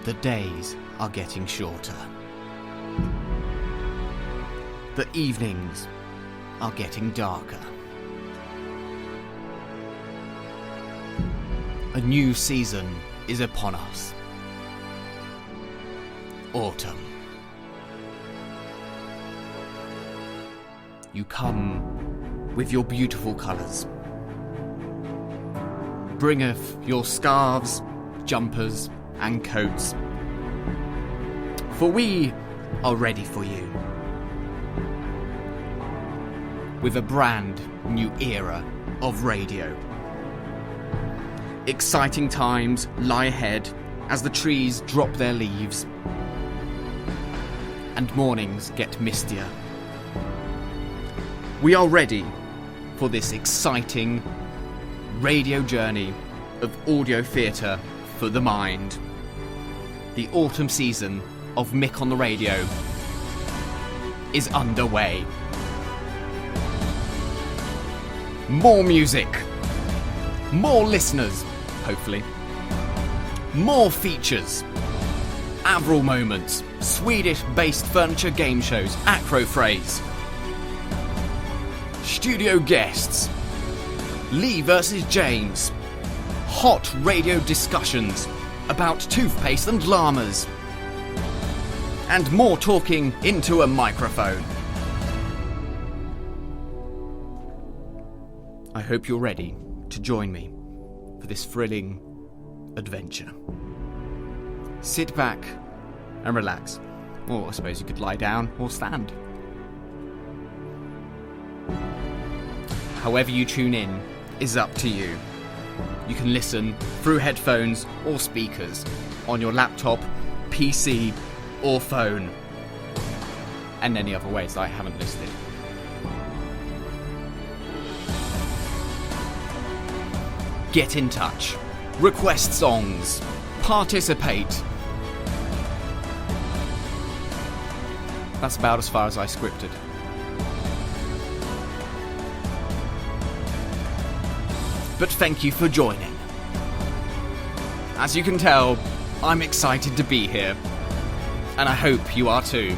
The days are getting shorter. The evenings are getting darker. A new season is upon us. Autumn. You come with your beautiful colours. Bringeth your scarves, jumpers, and coats. For we are ready for you. With a brand new era of radio. Exciting times lie ahead as the trees drop their leaves and mornings get mistier. We are ready for this exciting radio journey of audio theatre for the mind. The autumn season of Mik On The Radio is underway. More music, more listeners, hopefully, more features, Avril moments, Swedish-based furniture game shows, acro phrase, studio guests, Lee versus James, hot radio discussions about toothpaste and llamas, and more talking into a microphone. I hope you're ready to join me for this thrilling adventure. Sit back and relax. Or I suppose you could lie down or stand. However you tune in is up to you. You can listen through headphones or speakers on your laptop, PC or phone. And any other ways I haven't listed. Get in touch, request songs, participate. That's about as far as I scripted. But thank you for joining. As you can tell, I'm excited to be here. And I hope you are too.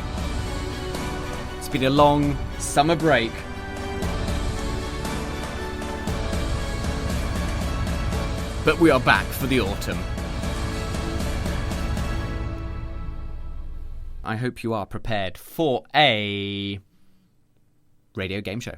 It's been a long summer break. But we are back for the autumn. I hope you are prepared for a radio game show.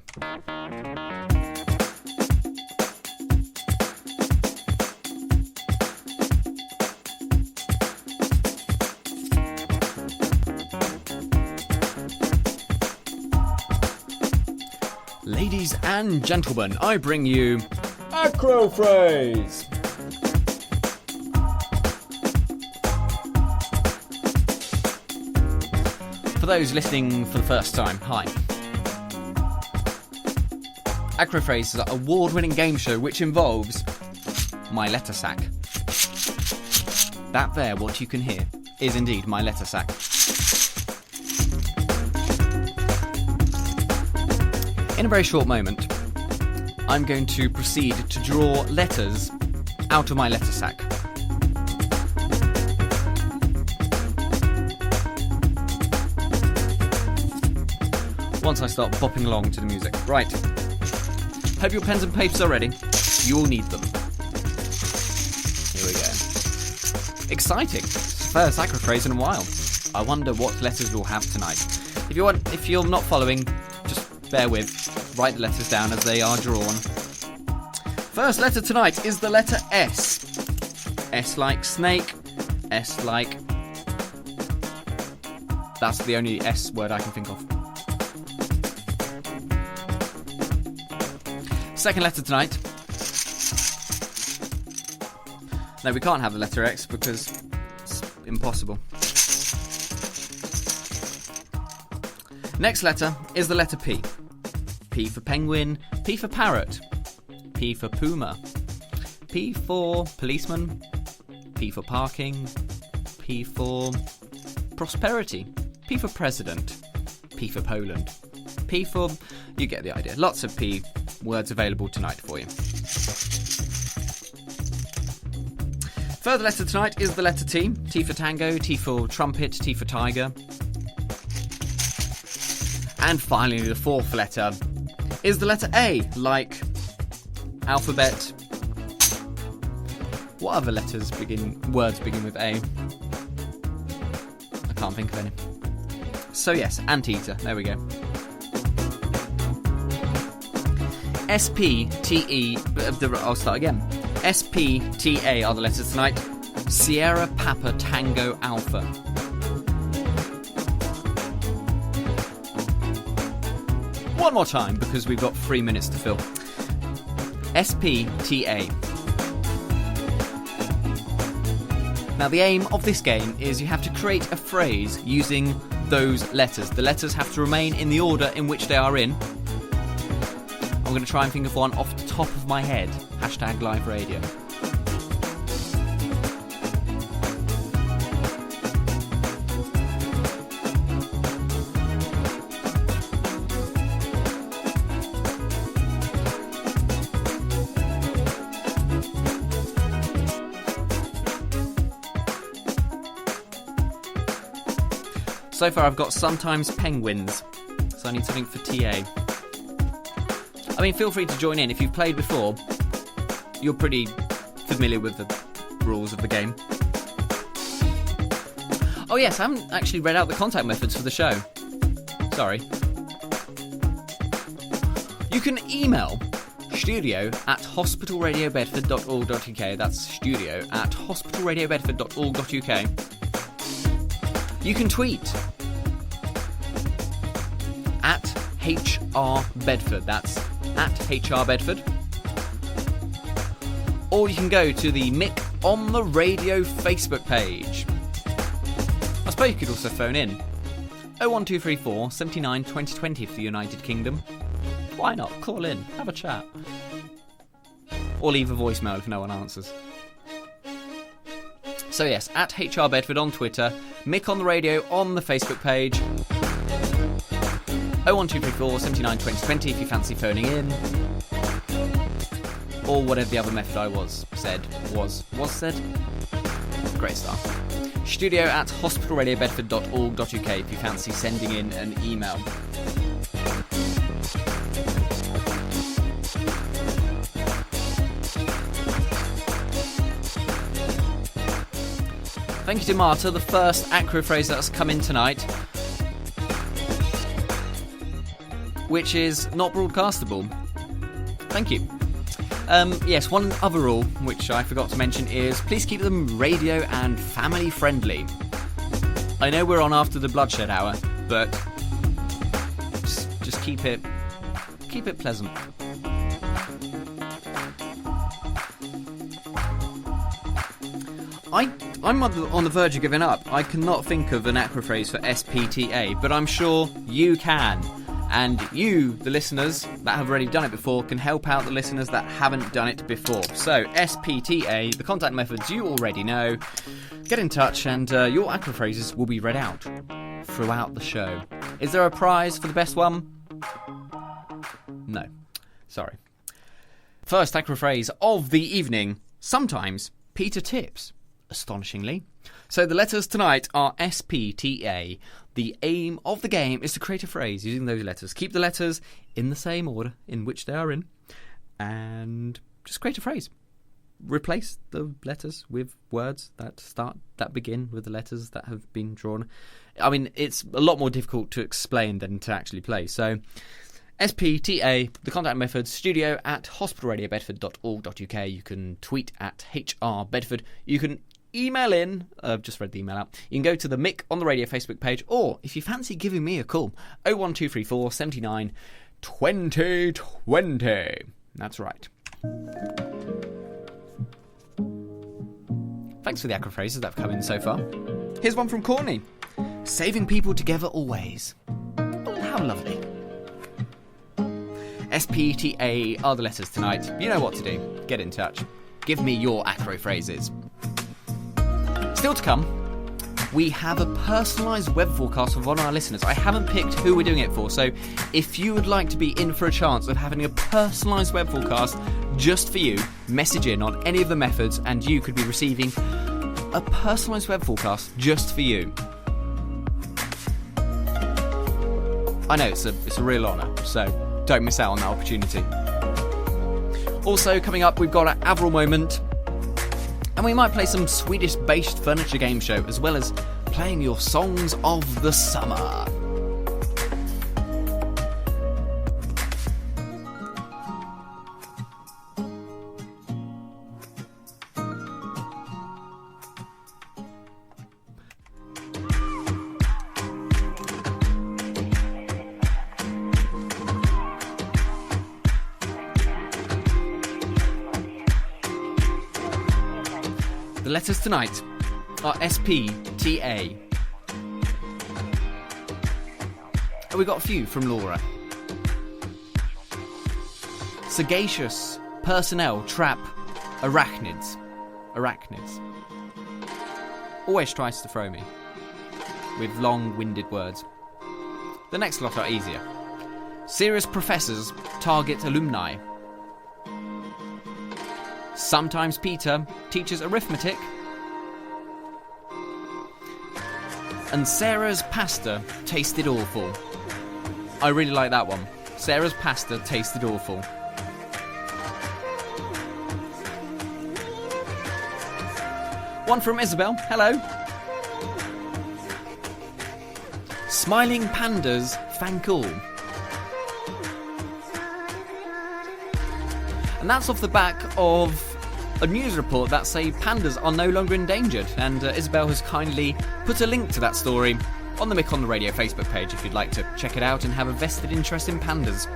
Ladies and gentlemen, I bring you Acro Phrase. For those listening for the first time, hi. Acro Phrase is an award-winning game show which involves my letter sack. That there, what you can hear, is indeed my letter sack. In a very short moment, I'm going to proceed to draw letters out of my letter sack. Once I start bopping along to the music. Right. Hope your pens and papers are ready. You'll need them. Here we go. Exciting. First Acro Phrase in a while. I wonder what letters we'll have tonight. If you're not following, just bear with. Write the letters down as they are drawn. First letter tonight is the letter S. S like snake. S like... That's the only S word I can think of. Second letter tonight. No, we can't have the letter X because it's impossible. Next letter is the letter P. P for penguin, P for parrot, P for puma, P for policeman, P for parking, P for prosperity, P for president, P for Poland, P for... you get the idea. Lots of P words available tonight for you. Third letter tonight is the letter T. T for tango, T for trumpet, T for tiger. And finally, the fourth letter is the letter A, like alphabet. What other words begin with A? I can't think of any. So yes, anteater. There we go. S-P-T-E... I'll start again. S-P-T-A are the letters tonight. Sierra Papa Tango Alpha. One more time, because we've got 3 minutes to fill. S-P-T-A. Now, the aim of this game is you have to create a phrase using those letters. The letters have to remain in the order in which they are in. I'm going to try and think of one off the top of my head. Hashtag live radio. So far I've got sometimes penguins, so I need something for TA. I mean, feel free to join in. If you've played before, you're pretty familiar with the rules of the game. Oh yes, I haven't actually read out the contact methods for the show. Sorry. You can email studio@hospitalradiobedford.org.uk. That's studio@hospitalradiobedford.org.uk. You can tweet at HR Bedford. That's at HR Bedford. Or you can go to the Mik On The Radio Facebook page. I suppose you could also phone in 01234 79 2020 for the United Kingdom. Why not? Call in, have a chat. Or leave a voicemail if no one answers. So yes, at HR Bedford on Twitter, Mik On The Radio on the Facebook page, 01234 79 2020 if you fancy phoning in, or whatever the other method I said. Great stuff. studio@hospitalradiobedford.org.uk if you fancy sending in an email. Thank you to Marta, the first acro phrase that's come in tonight, which is not broadcastable. Thank you. Yes, one other rule, which I forgot to mention, is please keep them radio and family friendly. I know we're on after the bloodshed hour, but just keep it pleasant. I'm on the verge of giving up. I cannot think of an acro phrase for SPTA, but I'm sure you can. And you, the listeners that have already done it before, can help out the listeners that haven't done it before. So, SPTA, the contact methods you already know. Get in touch and your acro phrases will be read out throughout the show. Is there a prize for the best one? No. Sorry. First acro phrase of the evening. Sometimes Peter tips. Astonishingly. So the letters tonight are SPTA. The aim of the game is to create a phrase using those letters. Keep the letters in the same order in which they are in, and just create a phrase. Replace the letters with words that begin with the letters that have been drawn. I mean, it's a lot more difficult to explain than to actually play. So SPTA, the contact methods, studio@hospitalradiobedford.org.uk. You can tweet at HR Bedford. You can email in. I've just read the email out. You can go to the Mik On The Radio Facebook page, or if you fancy giving me a call, 01234 79 2020. That's right. Thanks for the acro phrases that have come in so far. Here's one from Courtney. Saving people together always. Oh, how lovely. SPTA are the letters tonight. You know what to do. Get in touch. Give me your acro phrases. Still to come, we have a personalised weather forecast for one of our listeners. I haven't picked who we're doing it for, so if you would like to be in for a chance of having a personalised weather forecast just for you, message in on any of the methods and you could be receiving a personalised weather forecast just for you. I know, it's a real honour, so don't miss out on that opportunity. Also, coming up, we've got an Avril moment, and we might play some Swedish-based furniture game show, as well as playing your songs of the summer. The letters tonight are SPTA. And we got a few from Laura. Sagacious, personnel, trap, arachnids. Always tries to throw me with long-winded words. The next lot are easier. Serious professors target alumni. Sometimes Peter teaches arithmetic. And Sarah's pasta tasted awful. I really like that one. Sarah's pasta tasted awful. One from Isabel. Hello. Smiling pandas thank all. And that's off the back of a news report that say pandas are no longer endangered, and Isabel has kindly put a link to that story on the Mik On The Radio Facebook page if you'd like to check it out and have a vested interest in pandas.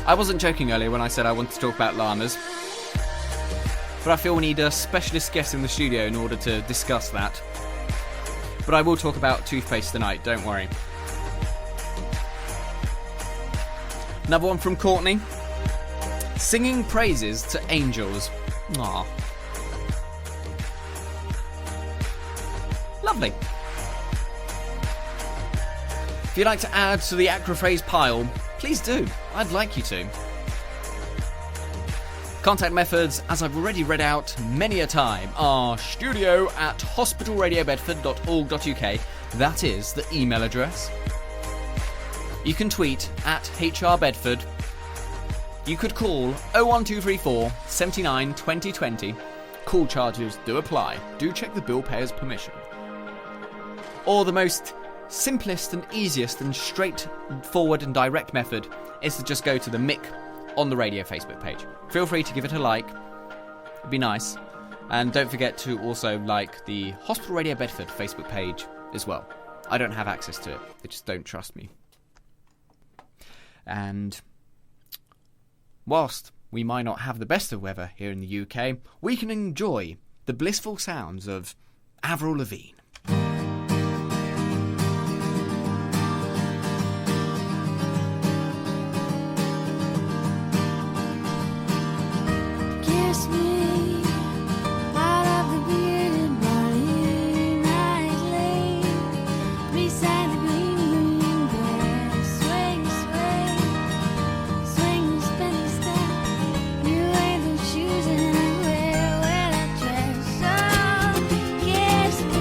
I wasn't joking earlier when I said I wanted to talk about llamas, but I feel we need a specialist guest in the studio in order to discuss that. But I will talk about toothpaste tonight, don't worry. Another one from Courtney. Singing praises to angels. Aww. Lovely. If you'd like to add to the acrophrase pile, please do. I'd like you to. Contact methods, as I've already read out many a time, are studio@hospitalradiobedford.org.uk. That is the email address. You can tweet at HRBedford. You could call 01234 79 2020. Call charges do apply. Do check the bill payer's permission. Or the most simplest and easiest and straightforward and direct method is to just go to the Mik On The Radio Facebook page. Feel free to give it a like. It'd be nice. And don't forget to also like the Hospital Radio Bedford Facebook page as well. I don't have access to it. They just don't trust me. And whilst we might not have the best of weather here in the UK, we can enjoy the blissful sounds of Avril Lavigne. Shoes and I wear that dress. So kiss me.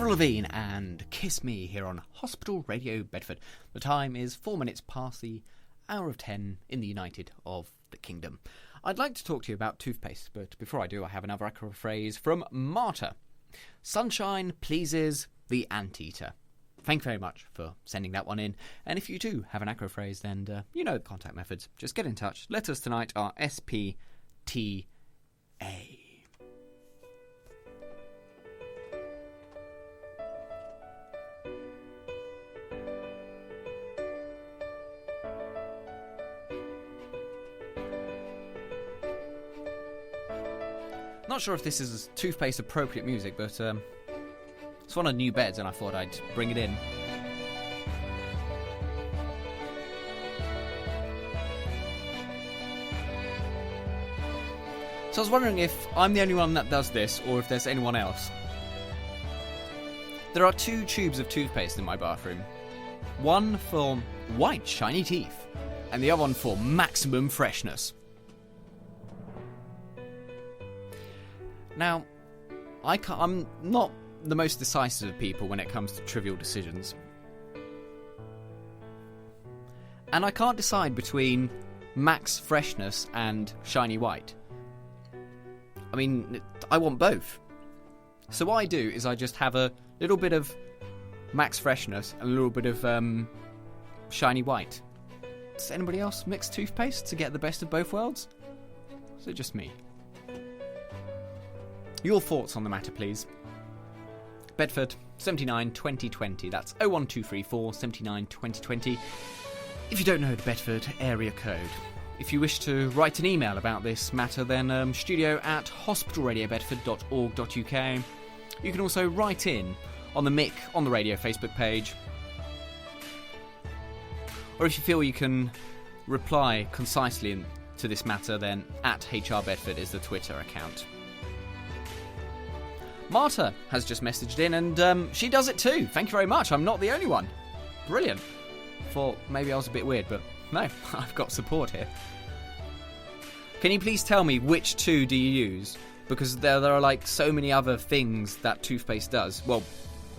Avril Lavigne and Kiss Me here on Hospital Radio Bedford. The time is 4 minutes past the hour of 10 in the United of the Kingdom. I'd like to talk to you about toothpaste, but before I do, I have another acro phrase from Marta. Sunshine pleases the anteater. Thank you very much for sending that one in. And if you do have an acro phrase, then you know the contact methods. Just get in touch. Letters tonight are SPTA. Not sure if this is toothpaste appropriate music, but it's one of the new beds and I thought I'd bring it in. So I was wondering if I'm the only one that does this or if there's anyone else. There are 2 tubes of toothpaste in my bathroom. One for white shiny teeth and the other one for maximum freshness. Now, I'm not the most decisive of people when it comes to trivial decisions. And I can't decide between max freshness and shiny white. I mean, I want both. So what I do is I just have a little bit of max freshness and a little bit of shiny white. Does anybody else mix toothpaste to get the best of both worlds? Or is it just me? Your thoughts on the matter, please. Bedford, 79 2020. That's 01234 79 2020. If you don't know the Bedford area code. If you wish to write an email about this matter, then studio@hospitalradiobedford.org.uk. You can also write in on the Mik On The Radio Facebook page. Or if you feel you can reply concisely to this matter, then @HRBedford is the Twitter account. Marta has just messaged in and she does it too. Thank you very much. I'm not the only one. Brilliant. Thought maybe I was a bit weird, but no, I've got support here. Can you please tell me which 2 do you use? Because there are like so many other things that toothpaste does. Well,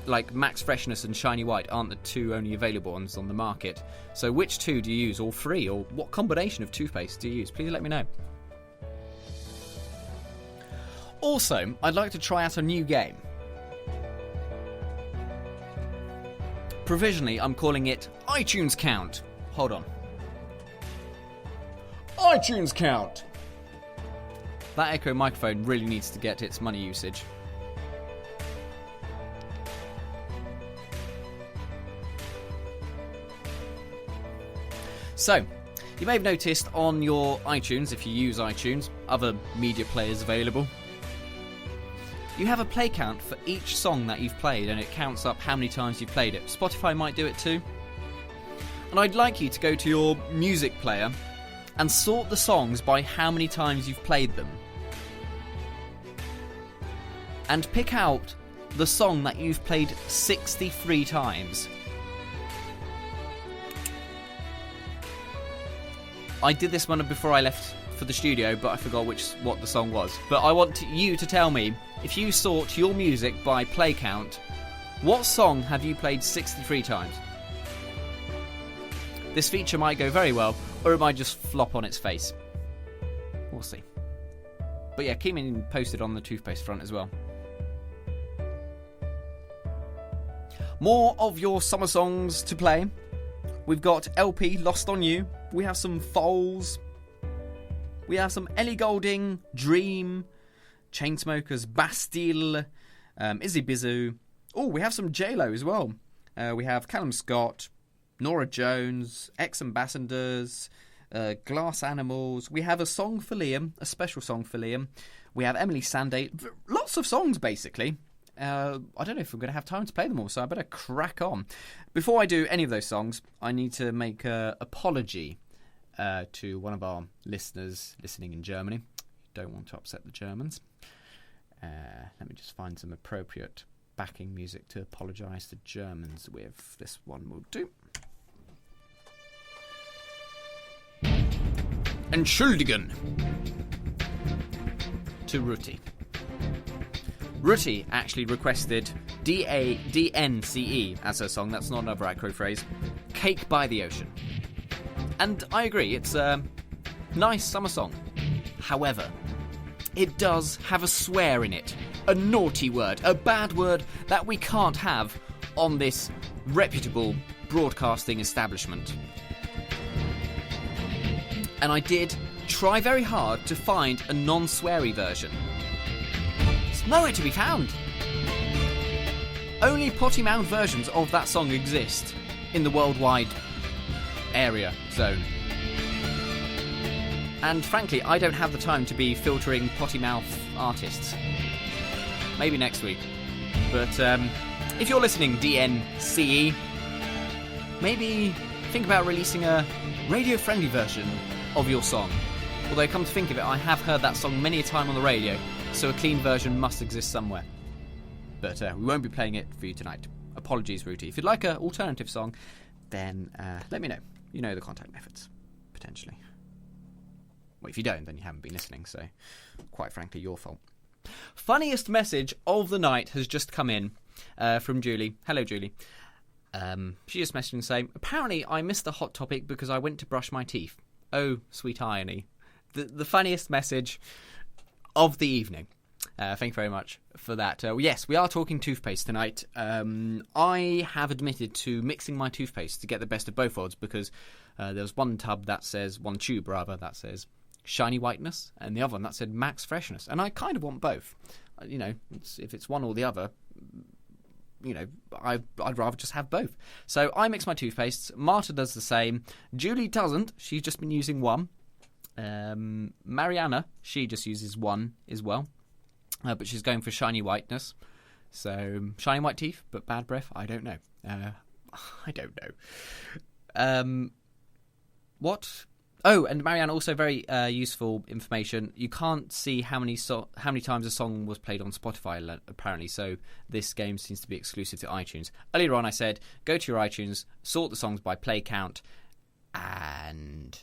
like max freshness and shiny white aren't the 2 only available ones on the market. So which 2 do you use, or 3, or what combination of toothpaste do you use? Please let me know. Also, I'd like to try out a new game. Provisionally, I'm calling it iTunes Count. Hold on. iTunes Count! That Echo microphone really needs to get its money usage. So, you may have noticed on your iTunes, if you use iTunes, other media players available, you have a play count for each song that you've played, and it counts up how many times you've played it. Spotify might do it too. And I'd like you to go to your music player and sort the songs by how many times you've played them. And pick out the song that you've played 63 times. I did this one before I left for the studio, but I forgot what the song was. But I want you to tell me, if you sort your music by play count, what song have you played 63 times? This feature might go very well, or it might just flop on its face. We'll see. But yeah, keep me posted on the toothpaste front as well. More of your summer songs to play. We've got LP, Lost on You. We have some Foals. We have some Ellie Goulding, Dream, Chainsmokers, Bastille, Izzy Bizu. Oh, we have some J-Lo as well. We have Callum Scott, Norah Jones, Ex-Ambassadors, Glass Animals. We have a song for Liam, a special song for Liam. We have Emily Sandate. Lots of songs, basically. I don't know if we're going to have time to play them all, so I better crack on. Before I do any of those songs, I need to make an apology to one of our listeners listening in Germany. Don't want to upset the Germans. Let me just find some appropriate backing music to apologise to Germans with. This one will do. Entschuldigen to Ruti. Ruti actually requested DNCE as her song. That's not another acro phrase. Cake by the Ocean. And I agree, it's a nice summer song. However, it does have a swear in it. A naughty word. A bad word that we can't have on this reputable broadcasting establishment. And I did try very hard to find a non-sweary version. It's nowhere to be found. Only potty mouth versions of that song exist in the worldwide area zone. And frankly, I don't have the time to be filtering potty mouth artists. Maybe next week. But if you're listening, DNCE, maybe think about releasing a radio-friendly version of your song. Although, come to think of it, I have heard that song many a time on the radio, so a clean version must exist somewhere. But we won't be playing it for you tonight. Apologies, Rooty. If you'd like an alternative song, then let me know. You know the contact methods, potentially. Well, if you don't, then you haven't been listening, so quite frankly, your fault. Funniest message of the night has just come in from Julie. Hello, Julie. She just messaged and saying, apparently I missed the hot topic because I went to brush my teeth. Oh, sweet irony. The funniest message of the evening. Thank you very much for that. Yes, we are talking toothpaste tonight. I have admitted to mixing my toothpaste to get the best of both worlds because there's one tube that says shiny whiteness, and the other one that said max freshness. And I kind of want both. You know, if it's one or the other, you know, I'd rather just have both. So I mix my toothpastes. Marta does the same. Julie doesn't. She's just been using one. Mariana, she just uses one as well. But she's going for shiny whiteness. So, shiny white teeth, but bad breath? I don't know. I don't know. What? Oh, and Marianne, also very useful information. You can't see how many times a song was played on Spotify, apparently, so this game seems to be exclusive to iTunes. Earlier on I said, go to your iTunes, sort the songs by play count, and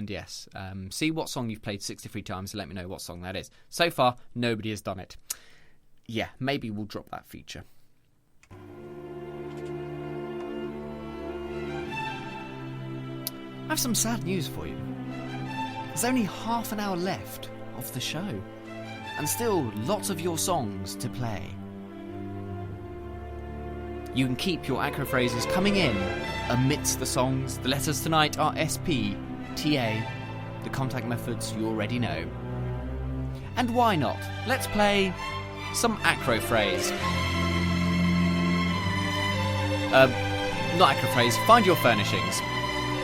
yes, see what song you've played 63 times and let me know what song that is. So far, nobody has done it. Yeah, maybe we'll drop that feature. I have some sad news for you. There's only half an hour left of the show, and still lots of your songs to play. You can keep your acro phrases coming in amidst the songs. The letters tonight are SP, TA, the contact methods you already know. And why not? Let's play some acro phrase. Not acro phrase, find your furnishings.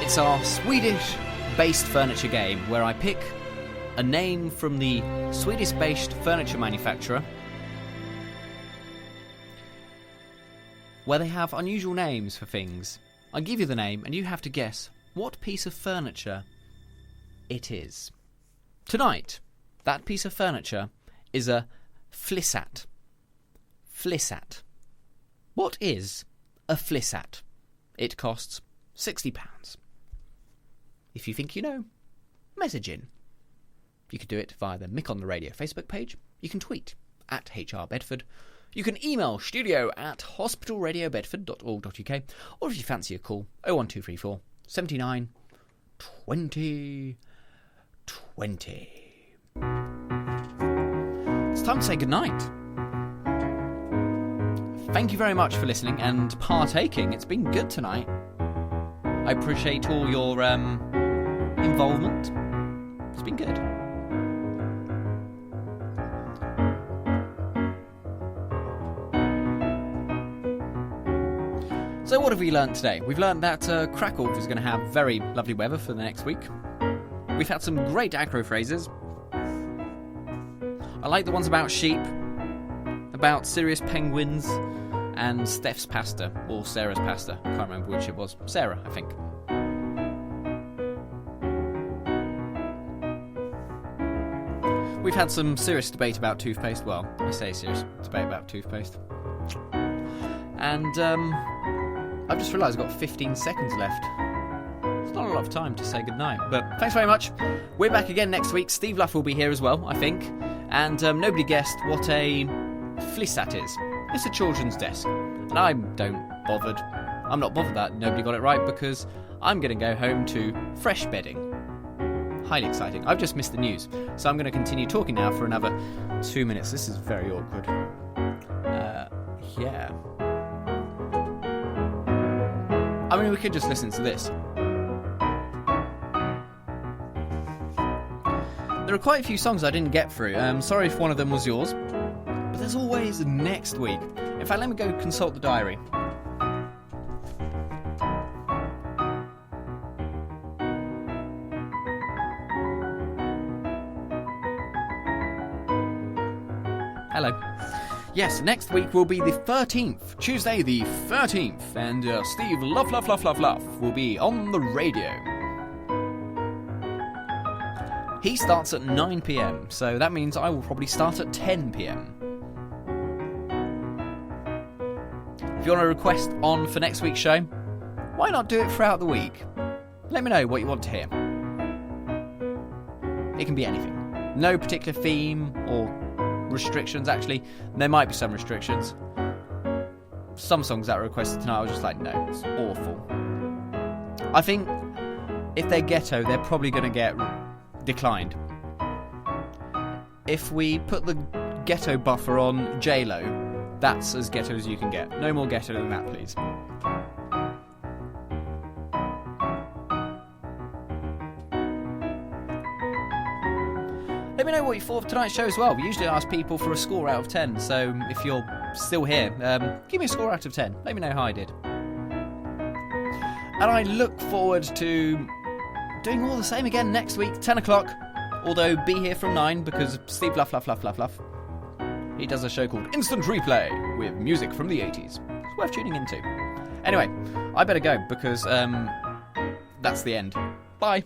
It's our Swedish-based furniture game where I pick a name from the Swedish-based furniture manufacturer where they have unusual names for things. I give you the name and you have to guess what piece of furniture it is. Tonight, that piece of furniture is a flissat. Flissat. What is a flissat? It costs £60. If you think you know, message in. You can do it via the Mik On The Radio Facebook page. You can tweet at HRBedford. You can email studio@hospitalradiobedford.org.uk. Or if you fancy a call, 01234 79 20 20. It's time to say goodnight. Thank you very much for listening and partaking. It's been good tonight. I appreciate all your involvement. It's been good. So what have we learnt today? We've learnt that Krakow is going to have very lovely weather for the next week. We've had some great acro phrases. I like the ones about sheep, about Sirius penguins, and Steph's pasta, or Sarah's pasta. I can't remember which it was. Sarah, I think. We've had some serious debate about toothpaste. Well, I say serious debate about toothpaste. And I've just realised I've got 15 seconds left. It's not a lot of time to say goodnight. But thanks very much. We're back again next week. Steve Luff will be here as well, I think. And nobody guessed what a flissat is. It's a children's desk. And I'm not bothered that nobody got it right, because I'm going to go home to fresh bedding. Highly exciting. I've just missed the news, so I'm going to continue talking now for another 2 minutes. This is very awkward. Yeah. I mean, we could just listen to this. There are quite a few songs I didn't get through. Sorry if one of them was yours. But there's always next week. In fact, let me go consult the diary. Hello. Yes, next week will be the 13th, Tuesday the 13th, and Steve Love will be on the radio. He starts at 9 p.m, so that means I will probably start at 10 p.m. If you want a request on for next week's show, why not do it throughout the week? Let me know what you want to hear. It can be anything. No particular theme or restrictions. Actually, there might be some restrictions. Some songs that were requested tonight, I was just like, no, it's awful. I think if they're ghetto, they're probably going to get declined. If we put the ghetto buffer on J-Lo, that's as ghetto as you can get. No more ghetto than that, please. Let me know what you thought of tonight's show as well. We usually ask people for a score out of 10, so if you're still here, give me a score out of 10. Let me know how I did. And I look forward to doing all the same again next week, 10 o'clock. Although, be here from 9, because Steve Luff. He does a show called Instant Replay, with music from the 80s. It's worth tuning into. Anyway, I better go, because that's the end. Bye.